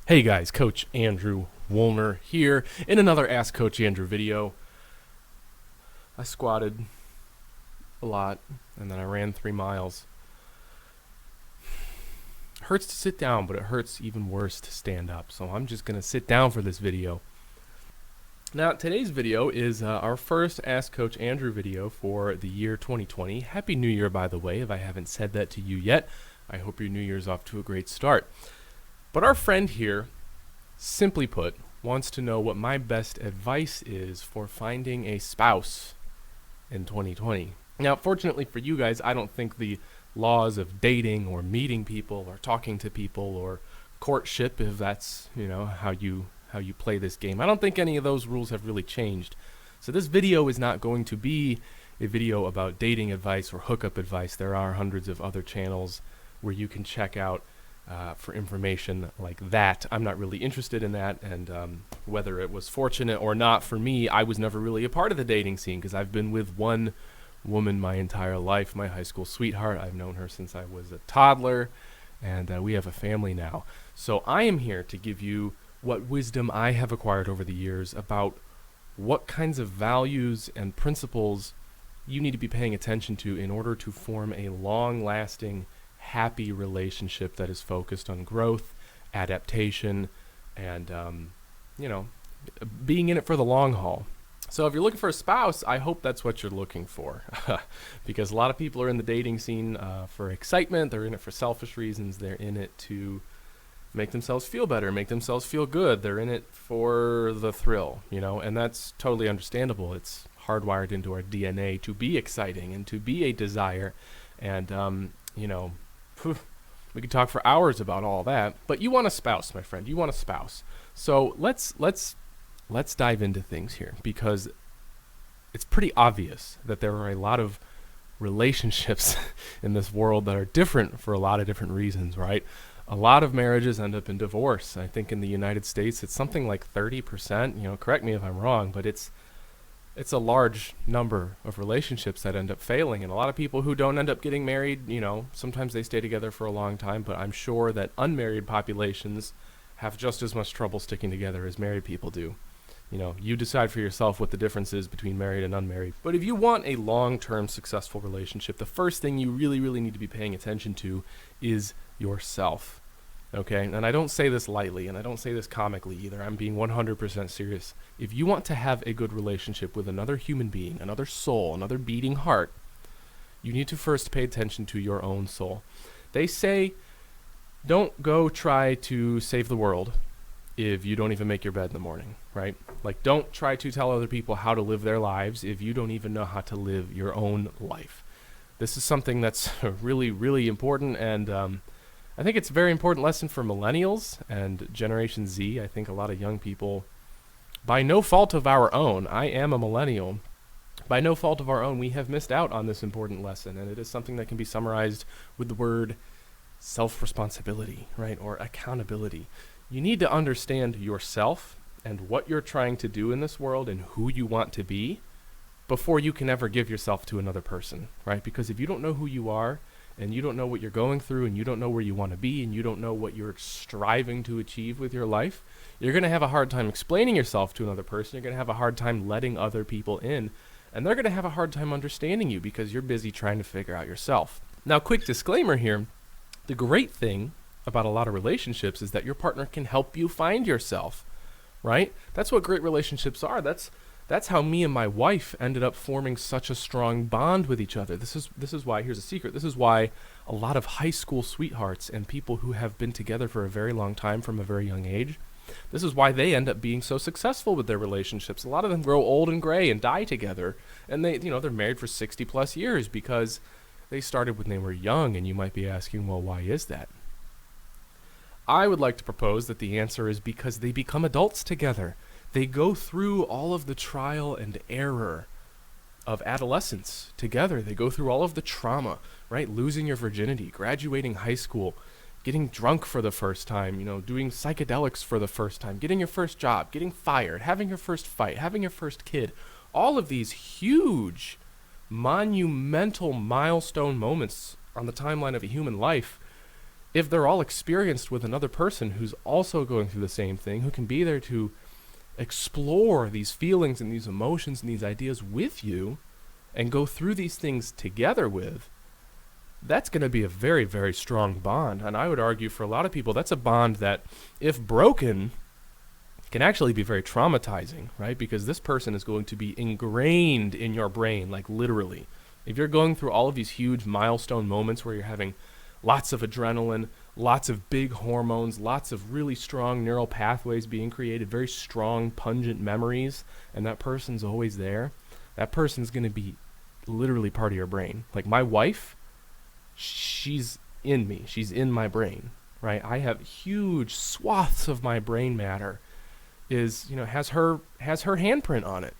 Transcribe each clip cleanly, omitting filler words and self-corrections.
Hey guys, Coach Andrew Wuellner here in another Ask Coach Andrew video. I squatted a lot and then I ran 3 miles. Hurts to sit down, but it hurts even worse to stand up. So I'm just going to sit down for this video. Now, today's video is our first Ask Coach Andrew video for the year 2020. Happy New Year, by the way, if I haven't said that to you yet. I hope your New Year's off to a great start. But our friend here, simply put, wants to know what my best advice is for finding a spouse in 2020. Now, fortunately for you guys, I don't think the laws of dating or meeting people or talking to people or courtship, if that's, how you play this game, I don't think any of those rules have really changed. So this video is not going to be a video about dating advice or hookup advice. There are hundreds of other channels where you can check out for information like that. I'm not really interested in that, and whether it was fortunate or not for me, I was never really a part of the dating scene because I've been with one woman my entire life, my high school sweetheart. I've known her since I was a toddler, and we have a family now. So I am here to give you what wisdom I have acquired over the years about what kinds of values and principles you need to be paying attention to in order to form a long-lasting, happy relationship that is focused on growth, adaptation, and being in it for the long haul. So if you're looking for a spouse, I hope that's what you're looking for, because a lot of people are in the dating scene for excitement. They're in it for selfish reasons. They're in it to make themselves feel better, make themselves feel good. They're in it for the thrill, and that's totally understandable. It's hardwired into our DNA to be exciting and to be a desire, and we could talk for hours about all that, but you want a spouse, my friend. You want a spouse. So let's dive into things here, because it's pretty obvious that there are a lot of relationships in this world that are different for a lot of different reasons, right? A lot of marriages end up in divorce. I think in the United States it's something like 30%. Correct me if I'm wrong, but it's a large number of relationships that end up failing, and a lot of people who don't end up getting married, sometimes they stay together for a long time, but I'm sure that unmarried populations have just as much trouble sticking together as married people do. You decide for yourself what the difference is between married and unmarried. But if you want a long-term successful relationship, the first thing you really, really need to be paying attention to is yourself. Okay, and I don't say this lightly, and I don't say this comically either. I'm being 100% serious. If you want to have a good relationship with another human being, another soul, another beating heart, you need to first pay attention to your own soul. They say, don't go try to save the world if you don't even make your bed in the morning, right? Like, don't try to tell other people how to live their lives if you don't even know how to live your own life. This is something that's really, really important, and I think it's a very important lesson for millennials and Generation Z. I think a lot of young people, by no fault of our own, I am a millennial, by no fault of our own, we have missed out on this important lesson, and it is something that can be summarized with the word self-responsibility, right, or accountability. You need to understand yourself and what you're trying to do in this world and who you want to be before you can ever give yourself to another person, right? Because if you don't know who you are, and you don't know what you're going through, and you don't know where you want to be, and you don't know what you're striving to achieve with your life, you're going to have a hard time explaining yourself to another person. You're going to have a hard time letting other people in, and they're going to have a hard time understanding you because you're busy trying to figure out yourself. Now, quick disclaimer here. The great thing about a lot of relationships is that your partner can help you find yourself, right? That's what great relationships are. That's how me and my wife ended up forming such a strong bond with each other. This is why, here's a secret, this is why a lot of high school sweethearts and people who have been together for a very long time from a very young age, this is why they end up being so successful with their relationships. A lot of them grow old and gray and die together, and they're married for 60 plus years because they started when they were young. And you might be asking, well, why is that? I would like to propose that the answer is because they become adults together. They go through all of the trial and error of adolescence together. They go through all of the trauma, right? Losing your virginity, graduating high school, getting drunk for the first time, doing psychedelics for the first time, getting your first job, getting fired, having your first fight, having your first kid. All of these huge, monumental milestone moments on the timeline of a human life if they're all experienced with another person who's also going through the same thing, who can be there to explore these feelings and these emotions and these ideas with you and go through these things together with, that's going to be a very, very strong bond. And I would argue for a lot of people, that's a bond that, if broken, can actually be very traumatizing, right? Because this person is going to be ingrained in your brain, like literally. If you're going through all of these huge milestone moments where you're having lots of adrenaline, lots of big hormones, lots of really strong neural pathways being created, very strong, pungent memories, and that person's always there, that person's going to be literally part of your brain. Like my wife, she's in me. She's in my brain, right? I have huge swaths of my brain matter has her handprint on it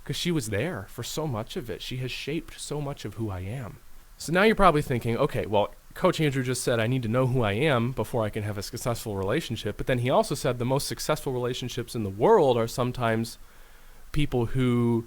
because she was there for so much of it. She has shaped so much of who I am. So now you're probably thinking, okay, well, Coach Andrew just said I need to know who I am before I can have a successful relationship. But then he also said the most successful relationships in the world are sometimes people who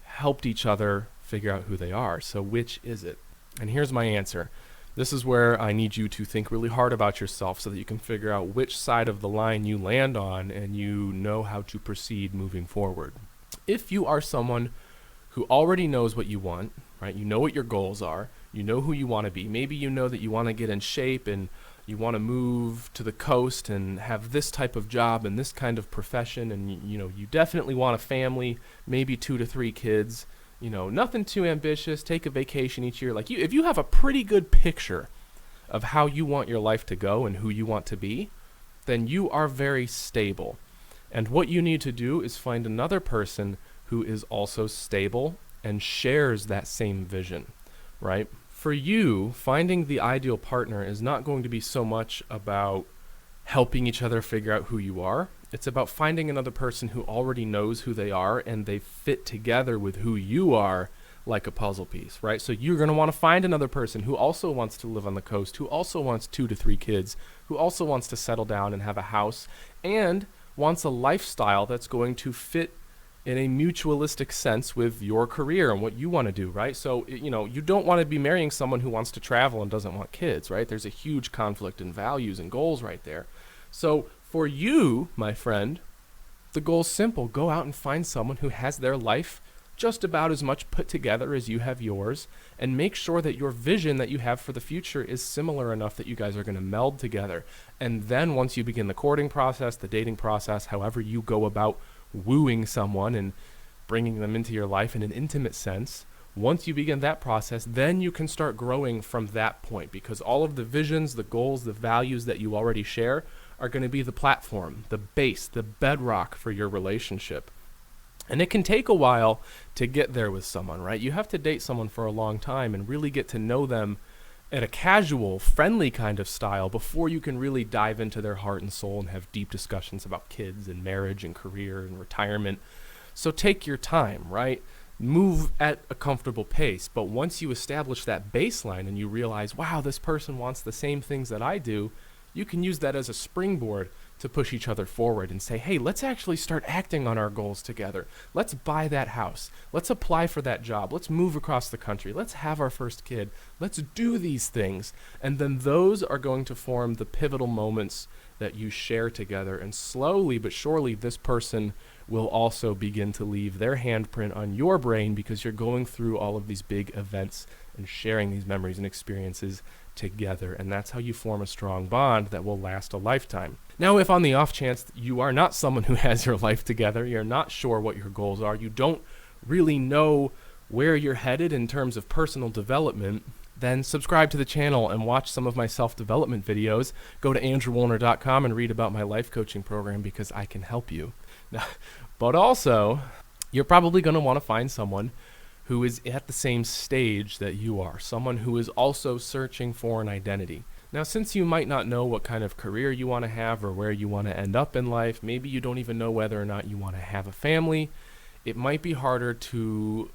helped each other figure out who they are. So which is it? And here's my answer. This is where I need you to think really hard about yourself so that you can figure out which side of the line you land on and you know how to proceed moving forward. If you are someone who already knows what you want, right? You know what your goals are. You know who you want to be. Maybe you know that you want to get in shape and you want to move to the coast and have this type of job and this kind of profession, and you definitely want a family, maybe 2 to 3 kids. Nothing too ambitious. Take a vacation each year. If you have a pretty good picture of how you want your life to go and who you want to be, then you are very stable. And what you need to do is find another person who is also stable and shares that same vision, right? For you, finding the ideal partner is not going to be so much about helping each other figure out who you are. It's about finding another person who already knows who they are and they fit together with who you are like a puzzle piece, right? So you're going to want to find another person who also wants to live on the coast, who also wants 2 to 3 kids, who also wants to settle down and have a house, and wants a lifestyle that's going to fit in a mutualistic sense with your career and what you want to do, right? So, you don't want to be marrying someone who wants to travel and doesn't want kids, right? There's a huge conflict in values and goals right there. So for you, my friend, the goal's simple. Go out and find someone who has their life just about as much put together as you have yours, and make sure that your vision that you have for the future is similar enough that you guys are going to meld together. And then once you begin the courting process, the dating process, however you go about wooing someone and bringing them into your life in an intimate sense, once you begin that process, then you can start growing from that point, because all of the visions, the goals, the values that you already share are going to be the platform, the base, the bedrock for your relationship. And it can take a while to get there with someone, right? You have to date someone for a long time and really get to know them at a casual, friendly kind of style before you can really dive into their heart and soul and have deep discussions about kids and marriage and career and retirement. So take your time, right? Move at a comfortable pace. But once you establish that baseline and you realize, wow, this person wants the same things that I do, you can use that as a springboard to push each other forward and say, hey, let's actually start acting on our goals together. Let's buy that house. Let's apply for that job. Let's move across the country. Let's have our first kid. Let's do these things. And then those are going to form the pivotal moments that you share together. And slowly but surely, this person will also begin to leave their handprint on your brain, because you're going through all of these big events and sharing these memories and experiences together. And that's how you form a strong bond that will last a lifetime. Now, if on the off chance you are not someone who has your life together, you're not sure what your goals are, you don't really know where you're headed in terms of personal development, then subscribe to the channel and watch some of my self-development videos. Go to andrewwuellner.com and read about my life coaching program, because I can help you. Now, but also, you're probably going to want to find someone who is at the same stage that you are, someone who is also searching for an identity. Now, since you might not know what kind of career you want to have or where you want to end up in life, maybe you don't even know whether or not you want to have a family, it might be harder to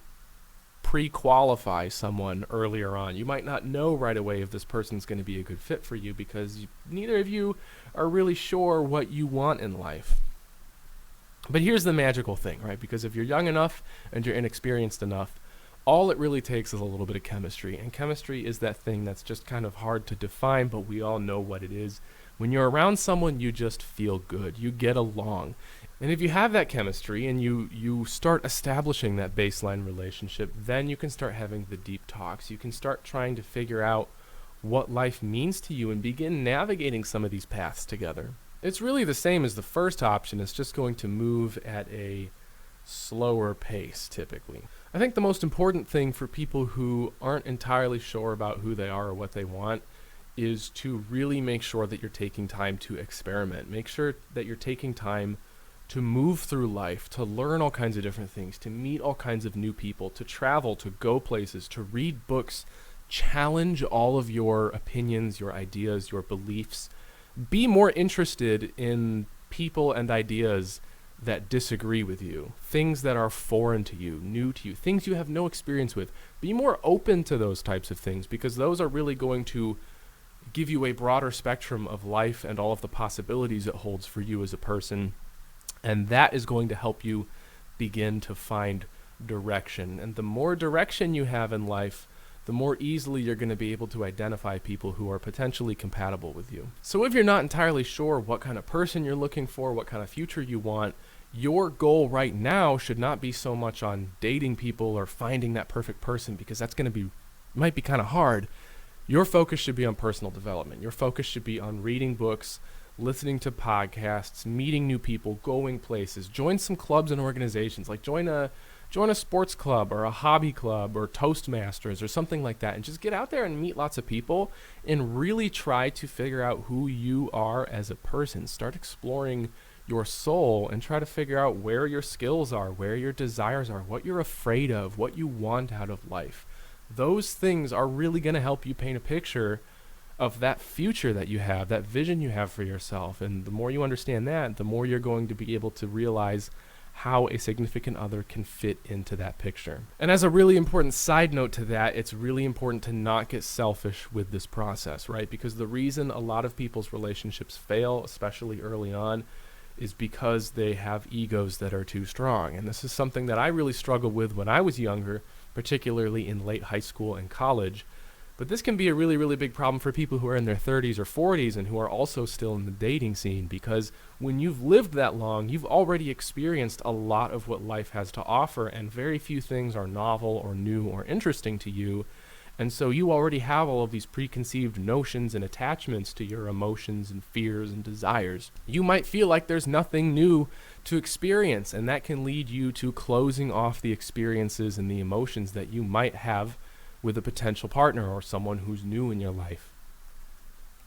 pre-qualify someone earlier on. You might not know right away if this person's going to be a good fit for you, because neither of you are really sure what you want in life. But here's the magical thing, right? Because if you're young enough and you're inexperienced enough, All it really takes is a little bit of chemistry, and chemistry is that thing that's just kind of hard to define, but we all know what it is. When you're around someone, you just feel good. You get along. And if you have that chemistry and you start establishing that baseline relationship, then you can start having the deep talks. You can start trying to figure out what life means to you and begin navigating some of these paths together. It's really the same as the first option. It's just going to move at a slower pace, typically. I think the most important thing for people who aren't entirely sure about who they are or what they want is to really make sure that you're taking time to experiment. Make sure that you're taking time to move through life, to learn all kinds of different things, to meet all kinds of new people, to travel, to go places, to read books, challenge all of your opinions, your ideas, your beliefs. Be more interested in people and ideas that disagree with you, things that are foreign to you, new to you, things you have no experience with. Be more open to those types of things, because those are really going to give you a broader spectrum of life and all of the possibilities it holds for you as a person. And that is going to help you begin to find direction. And the more direction you have in life, the more easily you're going to be able to identify people who are potentially compatible with you. So if you're not entirely sure what kind of person you're looking for, what kind of future you want, your goal right now should not be so much on dating people or finding that perfect person, because that's going to be, might be kind of hard. Your focus should be on personal development. Your focus should be on reading books, listening to podcasts, meeting new people, going places. Join some clubs and organizations, like join a sports club or a hobby club or Toastmasters or something like that, and just get out there and meet lots of people and really try to figure out who you are as a person. Start exploring your soul and try to figure out where your skills are, where your desires are, what you're afraid of, what you want out of life. Those things are really going to help you paint a picture of that future that you have, that vision you have for yourself. And the more you understand that, the more you're going to be able to realize how a significant other can fit into that picture. And as a really important side note to that, it's really important to not get selfish with this process, right? Because the reason a lot of people's relationships fail, especially early on, is because they have egos that are too strong. And this is something that I really struggled with when I was younger, particularly in late high school and college. But this can be a really, really big problem for people who are in their 30s or 40s and who are also still in the dating scene, because when you've lived that long, you've already experienced a lot of what life has to offer, and very few things are novel or new or interesting to you. And so you already have all of these preconceived notions and attachments to your emotions and fears and desires. You might feel like there's nothing new to experience, and that can lead you to closing off the experiences and the emotions that you might have with a potential partner or someone who's new in your life.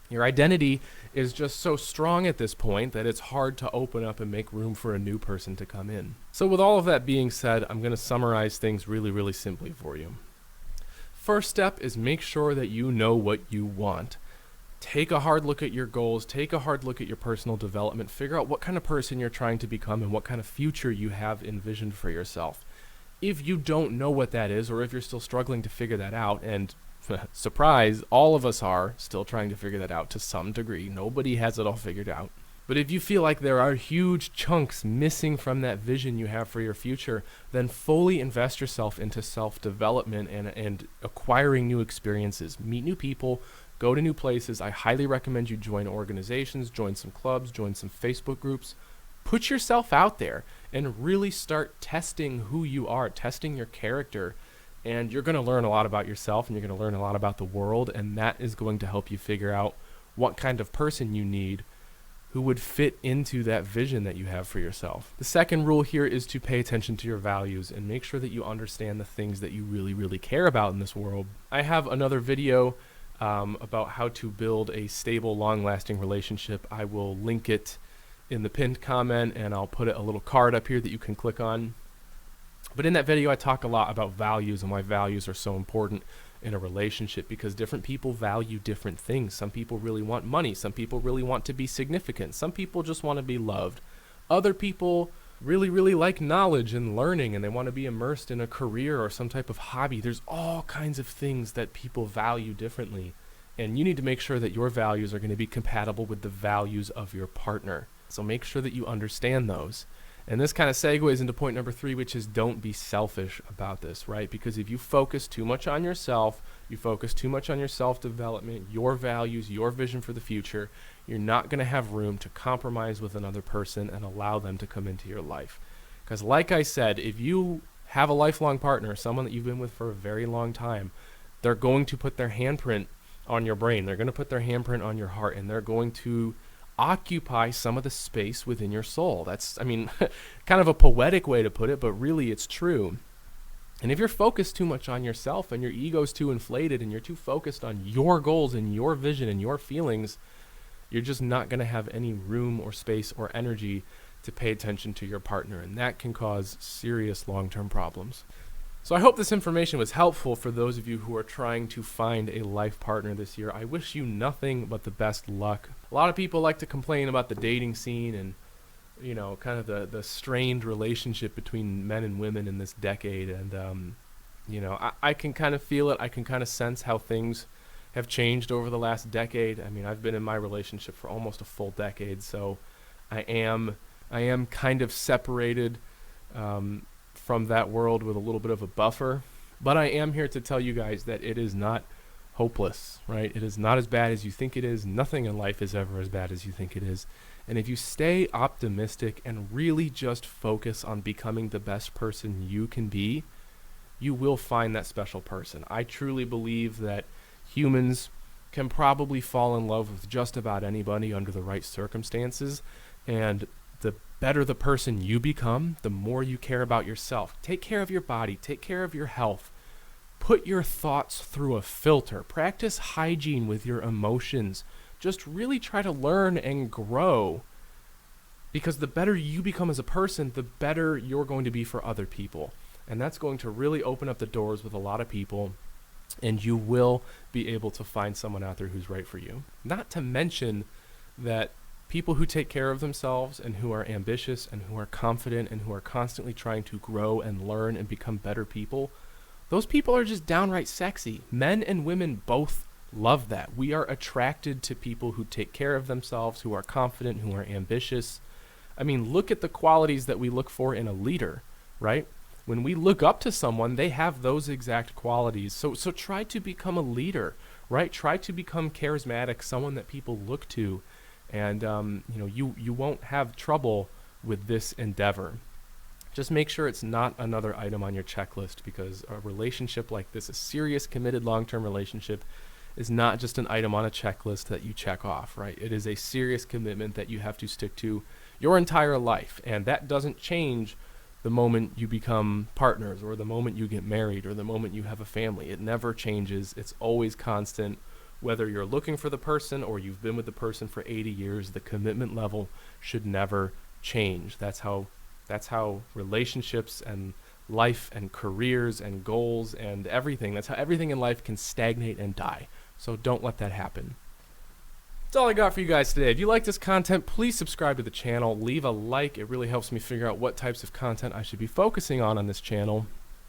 Your identity is just so strong at this point that it's hard to open up and make room for a new person to come in. So with all of that being said, I'm going to summarize things really, really simply for you. First step is make sure that you know what you want. Take a hard look at your goals, take a hard look at your personal development, figure out what kind of person you're trying to become and what kind of future you have envisioned for yourself. If you don't know what that is, or if you're still struggling to figure that out, and surprise, all of us are still trying to figure that out to some degree. Nobody has it all figured out. But if you feel like there are huge chunks missing from that vision you have for your future, then fully invest yourself into self-development and acquiring new experiences. Meet new people, go to new places. I highly recommend you join organizations, join some clubs, join some Facebook groups. Put yourself out there and really start testing who you are, testing your character. And you're going to learn a lot about yourself, and you're going to learn a lot about the world, and that is going to help you figure out what kind of person you need who would fit into that vision that you have for yourself. The second rule here is to pay attention to your values and make sure that you understand the things that you really, really care about in this world. I have another video about how to build a stable, long-lasting relationship. I will link it in the pinned comment, and I'll put a little card up here that you can click on. But in that video, I talk a lot about values and why values are so important in a relationship, because different people value different things. Some people really want money. Some people really want to be significant. Some people just want to be loved. Other people really, really like knowledge and learning, and they want to be immersed in a career or some type of hobby. There's all kinds of things that people value differently, and you need to make sure that your values are going to be compatible with the values of your partner. So make sure that you understand those. And this kind of segues into point number 3, which is don't be selfish about this, right? Because if you focus too much on yourself, you focus too much on your self-development, your values, your vision for the future, you're not going to have room to compromise with another person and allow them to come into your life. Because like I said, if you have a lifelong partner, someone that you've been with for a very long time, they're going to put their handprint on your brain. They're going to put their handprint on your heart, and they're going to occupy some of the space within your soul. That's, I mean, kind of a poetic way to put it, but really it's true. And if you're focused too much on yourself and your ego's too inflated and you're too focused on your goals and your vision and your feelings, you're just not going to have any room or space or energy to pay attention to your partner, and that can cause serious long-term problems. So I hope this information was helpful for those of you who are trying to find a life partner this year. I wish you nothing but the best luck. A lot of people like to complain about the dating scene and, you know, kind of the strained relationship between men and women in this decade. And, you know, I can kind of feel it. I can kind of sense how things have changed over the last decade. I mean, I've been in my relationship for almost a full decade, so I am kind of separated from that world with a little bit of a buffer, but I am here to tell you guys that it is not hopeless, right? It is not as bad as you think it is. Nothing in life is ever as bad as you think it is. And if you stay optimistic and really just focus on becoming the best person you can be, you will find that special person. I truly believe that humans can probably fall in love with just about anybody under the right circumstances, and the better the person you become, the more you care about yourself. Take care of your body. Take care of your health. Put your thoughts through a filter. Practice hygiene with your emotions. Just really try to learn and grow, because the better you become as a person, the better you're going to be for other people. And that's going to really open up the doors with a lot of people, and you will be able to find someone out there who's right for you. Not to mention that people who take care of themselves and who are ambitious and who are confident and who are constantly trying to grow and learn and become better people, those people are just downright sexy. Men and women both love that. We are attracted to people who take care of themselves, who are confident, who are ambitious. I mean, look at the qualities that we look for in a leader, right? When we look up to someone, they have those exact qualities. So try to become a leader, right? Try to become charismatic, someone that people look to. And you know, you won't have trouble with this endeavor. Just make sure it's not another item on your checklist, because a relationship like this, a serious, committed, long-term relationship, is not just an item on a checklist that you check off, right? It is a serious commitment that you have to stick to your entire life, and that doesn't change the moment you become partners or the moment you get married or the moment you have a family. It never changes. It's always constant. Whether you're looking for the person or you've been with the person for 80 years, the commitment level should never change. That's how relationships and life and careers and goals and everything, that's how everything in life can stagnate and die. So don't let that happen. That's all I got for you guys today. If you like this content, please subscribe to the channel. Leave a like. It really helps me figure out what types of content I should be focusing on this channel.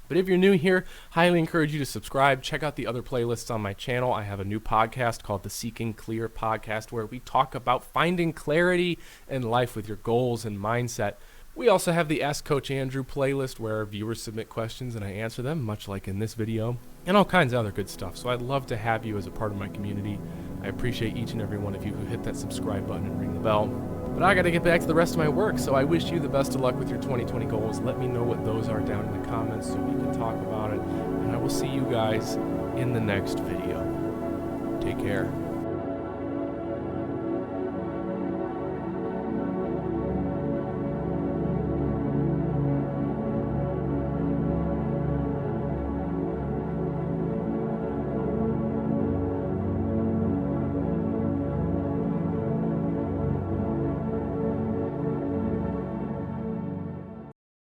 But if you're new here, highly encourage you to subscribe. Check out the other playlists on my channel. I have a new podcast called the Seeking Clear podcast, where we talk about finding clarity in life with your goals and mindset. We also have the Ask Coach Andrew playlist, where viewers submit questions and I answer them, much like in this video, and all kinds of other good stuff. So I'd love to have you as a part of my community. I appreciate each and every one of you who hit that subscribe button and ring the bell. But I got to get back to the rest of my work, so I wish you the best of luck with your 2020 goals. Let me know what those are down in the comments so we can talk about it. And I will see you guys in the next video. Take care.